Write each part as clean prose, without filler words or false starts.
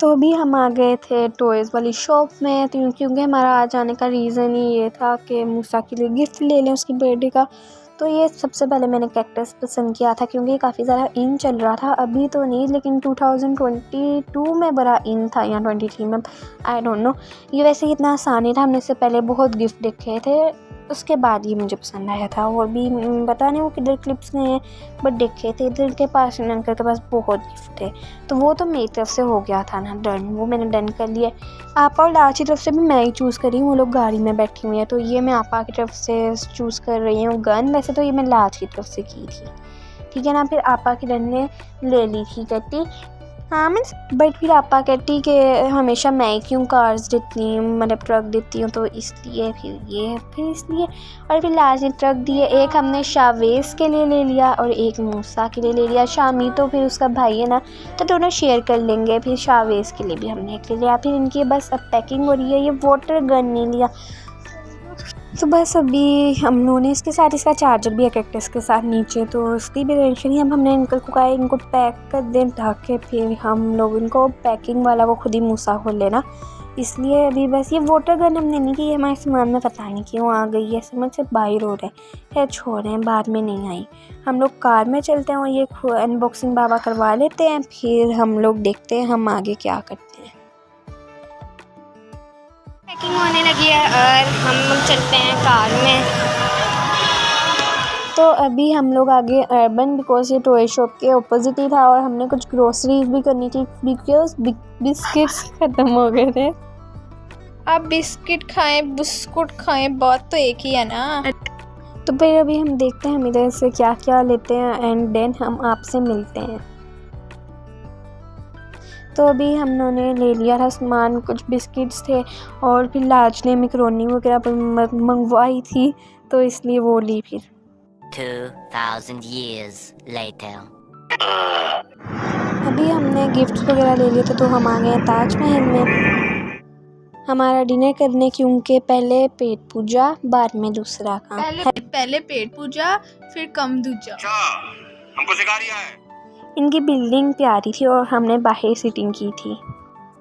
तो अभी हम आ गए थे टॉयज़ वाली शॉप में, तो क्योंकि हमारा आ जाने का रीज़न ही ये था कि मूसा के लिए गिफ्ट ले लें उसकी बर्थडे का। तो ये सबसे पहले मैंने कैक्टस पसंद किया था क्योंकि काफ़ी ज़्यादा इन चल रहा था, अभी तो नहीं लेकिन 2022 में बड़ा इन था या 23 में, आई डोंट नो। ये वैसे ही इतना आसान ही था, हमने इससे पहले बहुत गिफ्ट देखे थे, उसके बाद ये मुझे पसंद आया था। और भी पता नहीं वो किधर क्लिप्स गए हैं, बट देखे थे इधर के पास अंकल के पास बहुत गिफ्ट थे, तो वो तो मेरी तरफ से हो गया था ना डन, वो मैंने डन कर लिया। आपा और लाच की तरफ से भी मैं ही चूज़ कर रही हूँ, वो लोग गाड़ी में बैठी हुई हैं, तो ये मैं आपा की तरफ से चूज़ कर रही हूँ गन। वैसे तो ये मैं लाच की तरफ से की थी, ठीक है ना। फिर आपा की डन ने ले ली थी गट्टी, हाँ मीन्स, बट फिर आपा कहती कि हमेशा मैं ही क्यों कार्स देती हूँ, मतलब ट्रक देती हूँ, तो इसलिए फिर इसलिए। और फिर लास्ट ने ट्रक दिए, एक हमने शावेस के लिए ले लिया और एक मूसा के लिए ले लिया। शामी तो फिर उसका भाई है ना, तो दोनों शेयर कर लेंगे। फिर शावेस के लिए भी हमने एक ले लिया। फिर इनकी बस अब पैकिंग हो रही है, ये वाटर गन नहीं लिया, तो बस अभी हम लोगों ने इसके साथ इसका चार्जर भी है कैक्टस के साथ नीचे, तो उसकी भी टेंशन ही। अब हमने अंकल को कहा इनको पैक कर दें ताकि फिर हम लोग इनको पैकिंग वाला वो खुद ही मूसा खोल लेना, इसलिए अभी बस ये वाटर गन हमने नहीं की। हमारे सामान में पता नहीं क्यों आ गई है, समझ से बाहर हो रहा है छोड़ें, बाद में नहीं आई। हम लोग कार में चलते हैं और ये अनबॉक्सिंग बाबा करवा लेते हैं, फिर हम लोग देखते हैं हम आगे क्या करते हैं। पैकिंग होने लगी है और हम लोग चलते हैं कार में। तो अभी हम लोग आगे अर्बन, बिकॉज ये टॉय शॉप के ऑपोजिट ही था और हमने कुछ ग्रोसरीज भी करनी थी बिकॉज बिस्किट्स ख़त्म हो गए थे। आप बिस्किट खाएं बिस्कुट खाएं, बात तो एक ही है ना। तो फिर अभी हम देखते हैं हम इधर से क्या क्या लेते हैं एंड देन हम आपसे मिलते हैं। तो अभी हम लोगों ले लिया था सामान, कुछ बिस्किट्स थे और फिर लाज ने मैकरोनी वगैरह मंगवाई थी, तो इसलिए वो ली। फिर 2000 years later. अभी हमने गिफ्ट्स वगैरह ले लिए थे, तो हम आ गए हैं ताजमहल में हमारा डिनर करने, क्योंकि पहले पेट पूजा बाद में दूसरा काम। पहले पेट पूजा फिर कम दूजा। हमको सिखा रिया है। इनकी बिल्डिंग प्यारी थी और हमने बाहर सीटिंग की थी,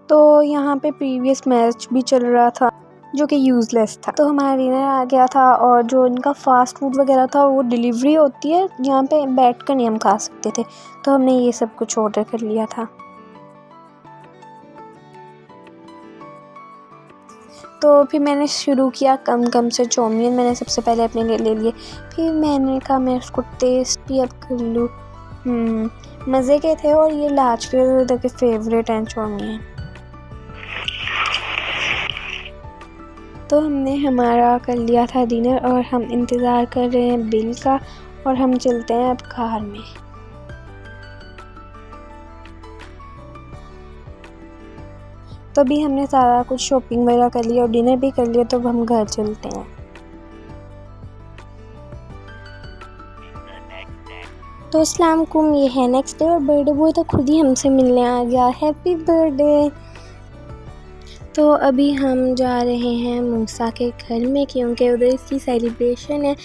तो यहाँ पे प्रीवियस मैच भी चल रहा था जो कि यूज़लेस था। तो हमारा डिनर आ गया था और जो इनका फ़ास्ट फूड वगैरह था वो डिलीवरी होती है, यहाँ पे बैठ कर नहीं हम खा सकते थे, तो हमने ये सब कुछ ऑर्डर कर लिया था। तो फिर मैंने शुरू किया कम से चाउमीन, मैंने सबसे पहले अपने लिए ले लिए, फिर मैंने कहा मैं उसको टेस्ट भी अब कर लूँ। मज़े के थे और ये लाज के फेवरेट हैं चाउमीन। तो हमने हमारा कर लिया था डिनर और हम इंतज़ार कर रहे हैं बिल का और हम चलते हैं अब कार में। तो अभी हमने सारा कुछ शॉपिंग वगैरह कर लिया और डिनर भी कर लिया, तो हम घर चलते हैं। तो अस्सलाम वालेकुम, ये है नेक्स्ट डे और बर्थडे बॉय तो खुद ही हमसे मिलने आ गया, हैप्पी बर्थडे। तो अभी हम जा रहे हैं मूसा के घर में क्योंकि उधर इसकी सेलिब्रेशन है,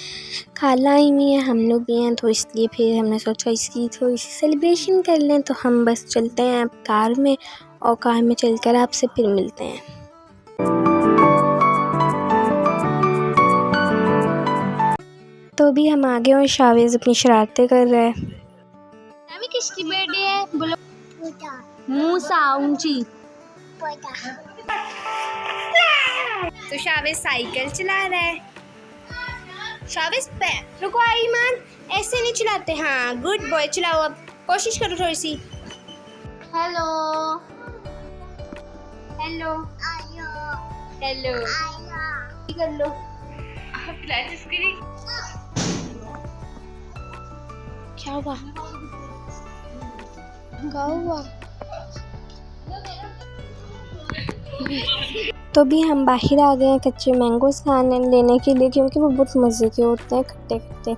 खाला ही नहीं है, हम लोग भी हैं, तो इसलिए फिर हमने सोचा इसकी थोड़ी सी सेलिब्रेशन कर लें। तो हम बस चलते हैं अब कार में और कार में चलकर आपसे फिर मिलते हैं। तो अभी हम आ गए और शावेज़ अपनी शरारतें कर रहा है। अभी किसकी बर्थडे है बोलो? मूसा ऊंची। तो शावेज़ साइकिल चला रहा है। शावेज़ रुको ईमान, ऐसे नहीं चलाते। हाँ गुड बॉय, चलाओ अब, कोशिश करो थोड़ी सी। हेलो हेलो हेलो कर लो। क्या हुआ? क्या हुआ? तो भी हम बाहर आ गए हैं कच्चे मैंगोस खाने लेने के लिए क्योंकि वो बहुत मज़े के होते हैं, खट्टे खट्टे।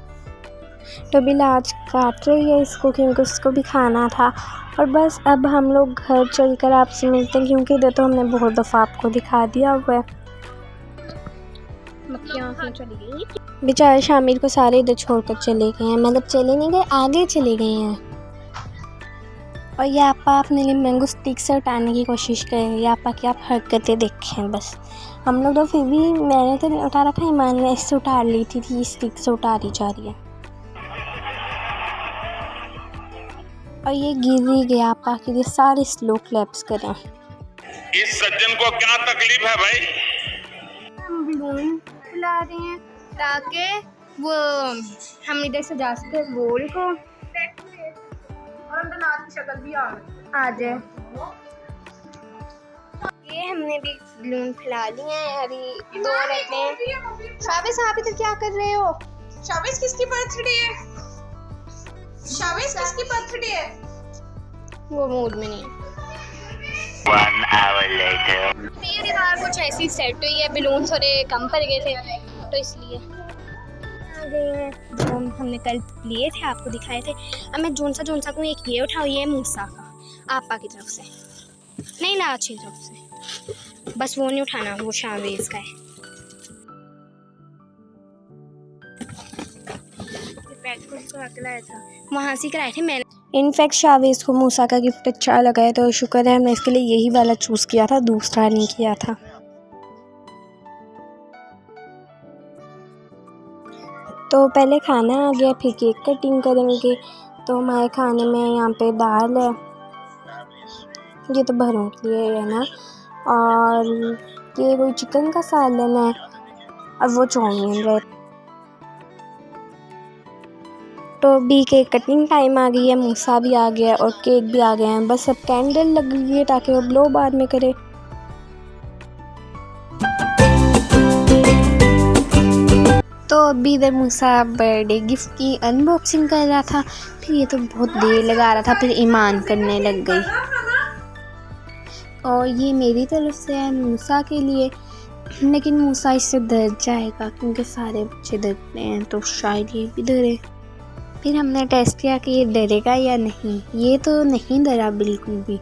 तो भी लाज काट रही है इसको क्योंकि उसको भी खाना था। और बस अब हम लोग घर चलकर आपसे मिलते हैं क्योंकि इधर तो हमने बहुत दफ़ा आपको दिखा दिया हुआ है। चली गई बेचारे शामिर को सारे इधर छोड़कर चले गए हैं, मतलब चले नहीं गए, आगे चले गए हैं। और ये आपा अपने लिए मैंगो स्टिक से उठाने की कोशिश कर रही है। आपा की आप हरकतें देखें बस। हम लोग तो फिर भी, मैंने तो नहीं उठा रखा, ईमान ने इससे उठा ली थी स्टिक से उतारी जा रही है। और ये गिर ही गया। आपा के लिए सारे स्लो क्लैप्स करें। इस सज्जन को क्या तकलीफ है भाई? हम बलून फुला रहे हैं ताकि वो हम इधर से जा सके गोल को और हम नाथ की शक्ल भी आ जाए। ये हमने भी बलून फैला लिए हैं। अभी 2 रहते हैं। शाबिश आप इधर क्या कर रहे हो? शाबिश किसकी बर्थडे है? शाबिश किसकी बर्थडे है? वो मूड में नहीं है। 1 hour later. ये दीवार कुछ ऐसी सेट हुई है, बलून थोड़े कम पड़ गए थे तो इसलिए आ गए हैं। जो हमने कल लिए थे आपको दिखाए थे। अब मैं जोन सा को एक ये उठाओ, ये मूसा का आपा की तरफ से नहीं, लाच की तरफ से। बस वो नहीं उठाना, वो शावेज का है। वहाँ से कराए थे मैंने। इनफैक्ट शावेज को मूसा का गिफ्ट अच्छा लगा है तो शुक्र है हमने इसके लिए यही वाला चूज़ किया था, दूसरा नहीं किया था। तो पहले खाना आ गया, फिर केक कटिंग करेंगे। तो हमारे खाने में यहाँ पे दाल है, ये तो बहरों के लिए है ना, और ये कोई चिकन का सालन है और वो चाउमीन है। तो अभी केक कटिंग टाइम आ गई है, मूसा भी आ गया और केक भी आ गए हैं। बस अब कैंडल लग गई है ताकि वो ब्लो बाद में करे। तो अभी इधर मूसा बर्थडे गिफ्ट की अनबॉक्सिंग कर रहा था, फिर ये तो बहुत देर लगा रहा था, फिर ईमान करने लग गई। और ये मेरी तरफ से है मूसा के लिए, लेकिन मूसा इससे डर जाएगा क्योंकि सारे बच्चे डरते हैं, तो शायद ये भी डरे। फिर हमने टेस्ट किया कि ये डरेगा या नहीं। ये तो नहीं डरा बिल्कुल भी।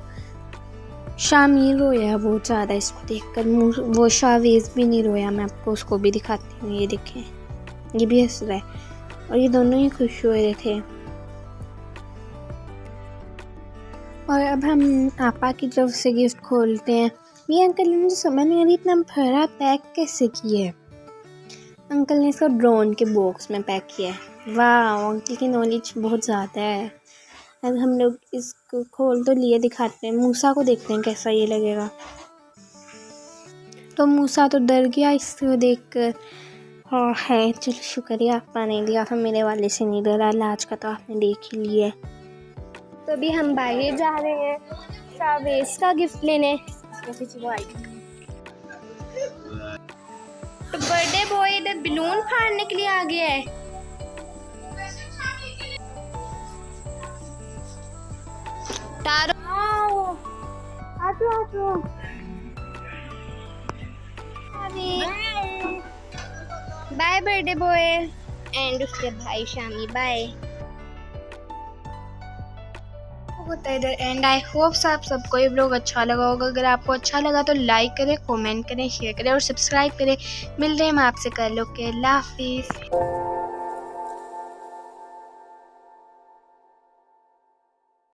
शामिर रोया बहुत ज़्यादा इसको देखकर, वो शावेज भी नहीं रोया। मैं आपको उसको भी दिखाती हूँ, ये देखें, ये भी हंस रहा है और ये दोनों ही खुश हो रहे थे। और अब हम आपा की तरफ से गिफ्ट खोलते हैं। ये अंकल ने, मुझे समझ नहीं आ रही इतना भरा पैक कैसे किया है। अंकल ने इसको ड्रोन के बॉक्स में पैक किया है। वाह, अंकल की नॉलेज बहुत ज़्यादा है। अब हम लोग इसको खोल तो लिए, दिखाते हैं मूसा को, देखते हैं कैसा ये लगेगा। तो मूसा तो डर गया इसको देखकर। हाँ है, चलो शुक्रिया आपा ने दिया था, मेरे वाले से नहीं डरा। लाज का तो आपने देख ही लिया। तो अभी हम बाहर जा रहे हैं शावेज का गिफ्ट लेने। तो बर्थडे बॉय इधर बलून फाड़ने के लिए आ गया है। तारो आजो बाय बर्थडे बॉय एंड उसके भाई शामी बाय। होता है इधर एंड आई होप आप सबको ये व्लॉग अच्छा लगा होगा। अगर आपको अच्छा लगा तो लाइक करें, कमेंट करें, शेयर करें और सब्सक्राइब करें। मिल रहे हैं हम आपसे कल। ओके, अल्लाह हाफिज़।